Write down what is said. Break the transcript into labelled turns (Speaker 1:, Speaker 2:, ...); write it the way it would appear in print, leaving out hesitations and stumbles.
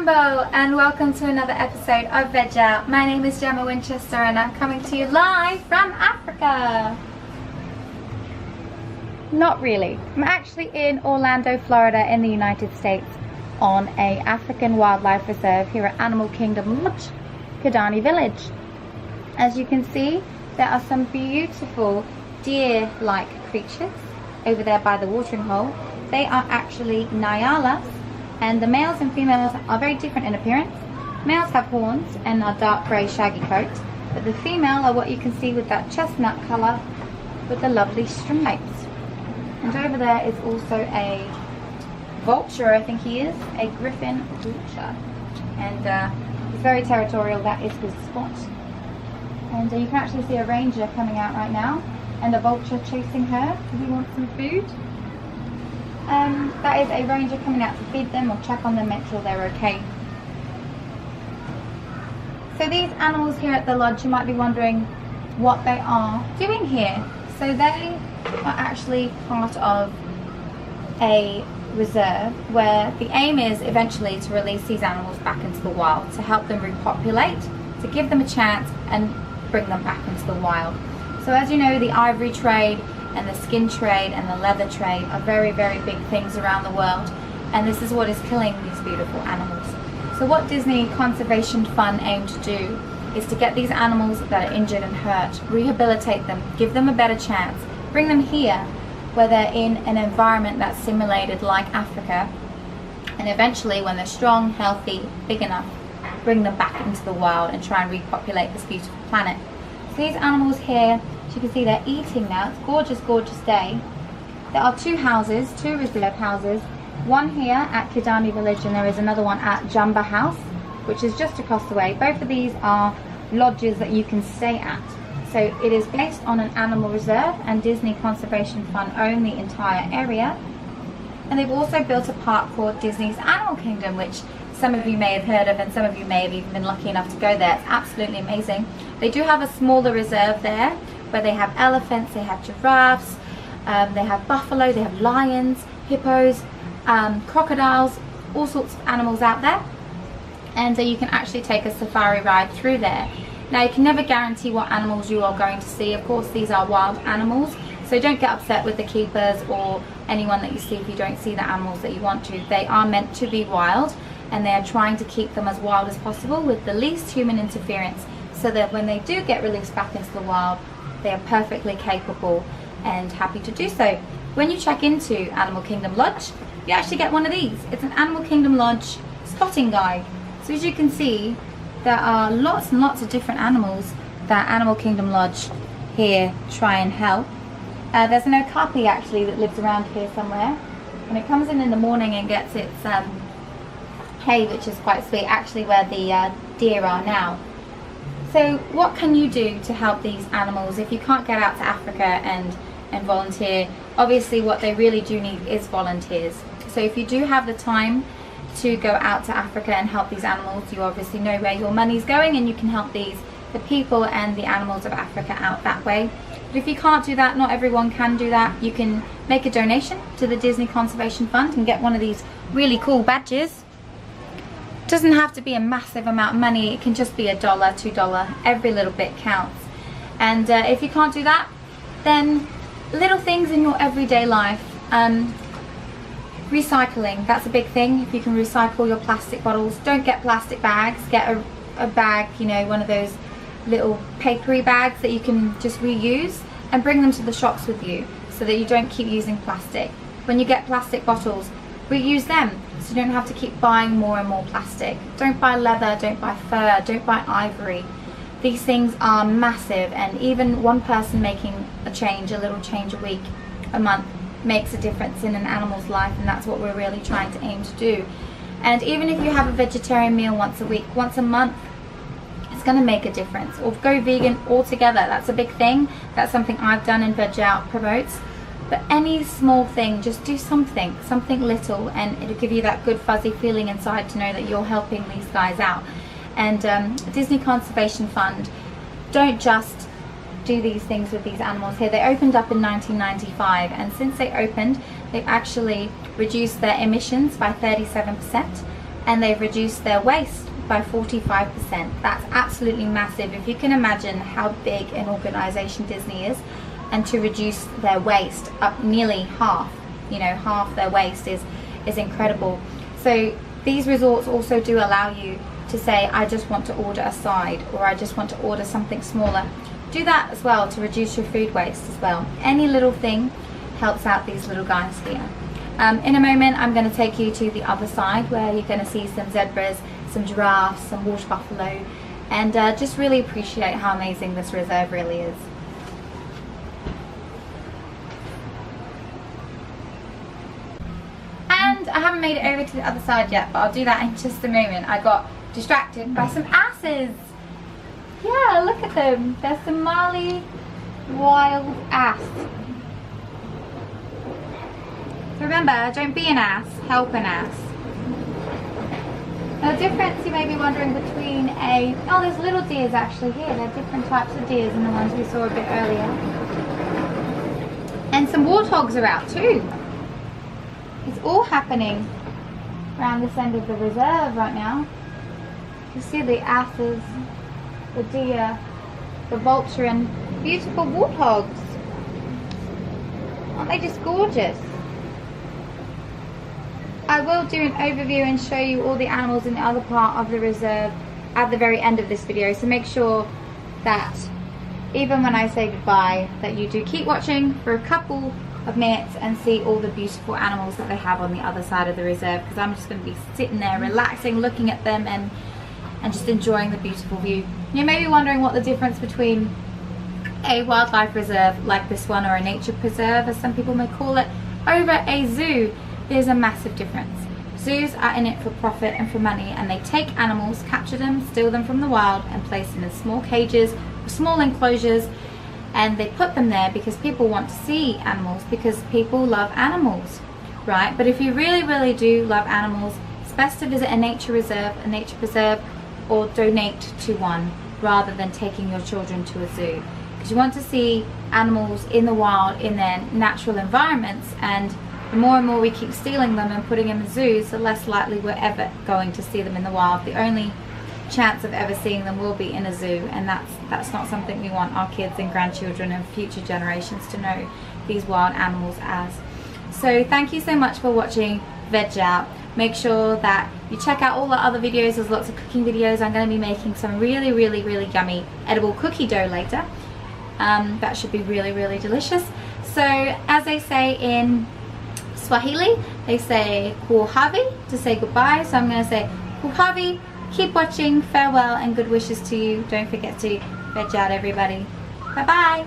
Speaker 1: Jumbo, and welcome to another episode of Vegoutt. My name is Gemma Winchester and I'm coming to you live from Africa. Not really. I'm actually in Orlando, Florida in the United States on a African wildlife reserve here at Animal Kingdom Lodge, Kidani Village. As you can see, there are some beautiful deer-like creatures over there by the watering hole. They are actually Nyalas, and the males and females are very different in appearance. Males have horns and a dark grey shaggy coat, but the female are what you can see with that chestnut colour with the lovely stripes. And over there is also a vulture, I think he is, a griffin vulture. And he's very territorial, that is his spot. And you can actually see a ranger coming out right now and a vulture chasing her because he wants some food. That is a ranger coming out to feed them or check on them, make sure they're okay. So these animals here at the lodge, you might be wondering what they are doing here. So they are actually part of a reserve where the aim is eventually to release these animals back into the wild, to help them repopulate, to give them a chance and bring them back into the wild. So as you know, the ivory trade and the skin trade and the leather trade are very, very big things around the world, and this is what is killing these beautiful animals. So what Disney Conservation Fund aim to do is to get these animals that are injured and hurt, rehabilitate them, give them a better chance, bring them here where they're in an environment that's simulated like Africa, and eventually when they're strong, healthy, big enough, bring them back into the wild and try and repopulate this beautiful planet. So these animals here, as you can see, they're eating now. It's a gorgeous, gorgeous day. There are two houses, two reserve houses. One here at Kidani Village, and there is another one at Jumbo House, which is just across the way. Both of these are lodges that you can stay at. So it is based on an animal reserve, and Disney Conservation Fund own the entire area. And they've also built a park called Disney's Animal Kingdom, which some of you may have heard of, and some of you may have even been lucky enough to go there. It's absolutely amazing. They do have a smaller reserve there where they have elephants, they have giraffes, they have buffalo, they have lions, hippos, crocodiles, all sorts of animals out there. And you can actually take a safari ride through there. Now you can never guarantee what animals you are going to see. Of course, these are wild animals, so don't get upset with the keepers or anyone that you see if you don't see the animals that you want to. They are meant to be wild, and they are trying to keep them as wild as possible with the least human interference, so that when they do get released back into the wild, they are perfectly capable and happy to do so. When you check into Animal Kingdom Lodge, you actually get one of these. It's an Animal Kingdom Lodge spotting guide. So as you can see, there are lots and lots of different animals that Animal Kingdom Lodge here try and help. There's an okapi actually that lives around here somewhere, and it comes in the morning and gets its hay, which is quite sweet, actually where the deer are now. So what can you do to help these animals if you can't get out to Africa and volunteer? Obviously what they really do need is volunteers. So if you do have the time to go out to Africa and help these animals, you obviously know where your money's going, and you can help the people and the animals of Africa out that way. But if you can't do that, not everyone can do that, you can make a donation to the Disney Conservation Fund and get one of these really cool badges. Doesn't have to be a massive amount of money, it can just be $1, $2, every little bit counts. And if you can't do that, then little things in your everyday life. Recycling, that's a big thing. If you can recycle your plastic bottles, don't get plastic bags, get a bag, you know, one of those little papery bags that you can just reuse, and bring them to the shops with you so that you don't keep using plastic. When you get plastic bottles, reuse them so you don't have to keep buying more and more plastic. Don't buy leather, don't buy fur, don't buy ivory. These things are massive, and even one person making a change, a little change a week, a month, makes a difference in an animal's life, and that's what we're really trying to aim to do. And even if you have a vegetarian meal once a week, once a month, it's going to make a difference. Or go vegan altogether, that's a big thing. That's something I've done and Vegoutt promotes. But any small thing, just do something little, and it'll give you that good fuzzy feeling inside to know that you're helping these guys out. And Disney Conservation Fund don't just do these things with these animals here. They opened up in 1995, and since they opened, they've actually reduced their emissions by 37%, and they've reduced their waste by 45%. That's absolutely massive. If you can imagine how big an organization Disney is, and to reduce their waste up nearly half, you know, half their waste is incredible. So these resorts also do allow you to say, I just want to order a side, or I just want to order something smaller. Do that as well to reduce your food waste as well. Any little thing helps out these little guys here. In a moment I'm going to take you to the other side where you're going to see some zebras, some giraffes, some water buffalo, and just really appreciate how amazing this reserve really is. And I haven't made it over to the other side yet, but I'll do that in just a moment. I got distracted by some asses. Yeah, look at them. They're Somali wild ass. So remember, don't be an ass, help an ass. Now the difference you may be wondering between oh, there's little deers actually here. There are different types of deers than the ones we saw a bit earlier. And some warthogs are out too. It's all happening around this end of the reserve right now. You see the asses, the deer, the vulture, and beautiful warthogs. Aren't they just gorgeous? I will do an overview and show you all the animals in the other part of the reserve at the very end of this video, so make sure that even when I say goodbye that you do keep watching for a couple of minutes and see all the beautiful animals that they have on the other side of the reserve, because I'm just going to be sitting there relaxing, looking at them and just enjoying the beautiful view. You may be wondering what the difference between a wildlife reserve like this one, or a nature preserve as some people may call it, over a zoo. There's a massive difference. Zoos are in it for profit and for money, and they take animals, capture them, steal them from the wild, and place them in small cages or small enclosures, and they put them there because people want to see animals, because people love animals, right? But if you really do love animals, it's best to visit a nature reserve, a nature preserve, or donate to one rather than taking your children to a zoo, because you want to see animals in the wild in their natural environments, and the more and more we keep stealing them and putting them in zoos, the less likely we're ever going to see them in the wild. The only chance of ever seeing them will be in a zoo, and that's not something we want our kids and grandchildren and future generations to know these wild animals as. So thank you so much for watching Vegoutt. Make sure that you check out all the other videos. There's lots of cooking videos. I'm going to be making some really yummy edible cookie dough later. That should be really delicious. So as they say in Swahili, they say kuhavi to say goodbye, so I'm going to say kuhavi. Keep watching, farewell, and good wishes to you. Don't forget to veg out, everybody. Bye bye.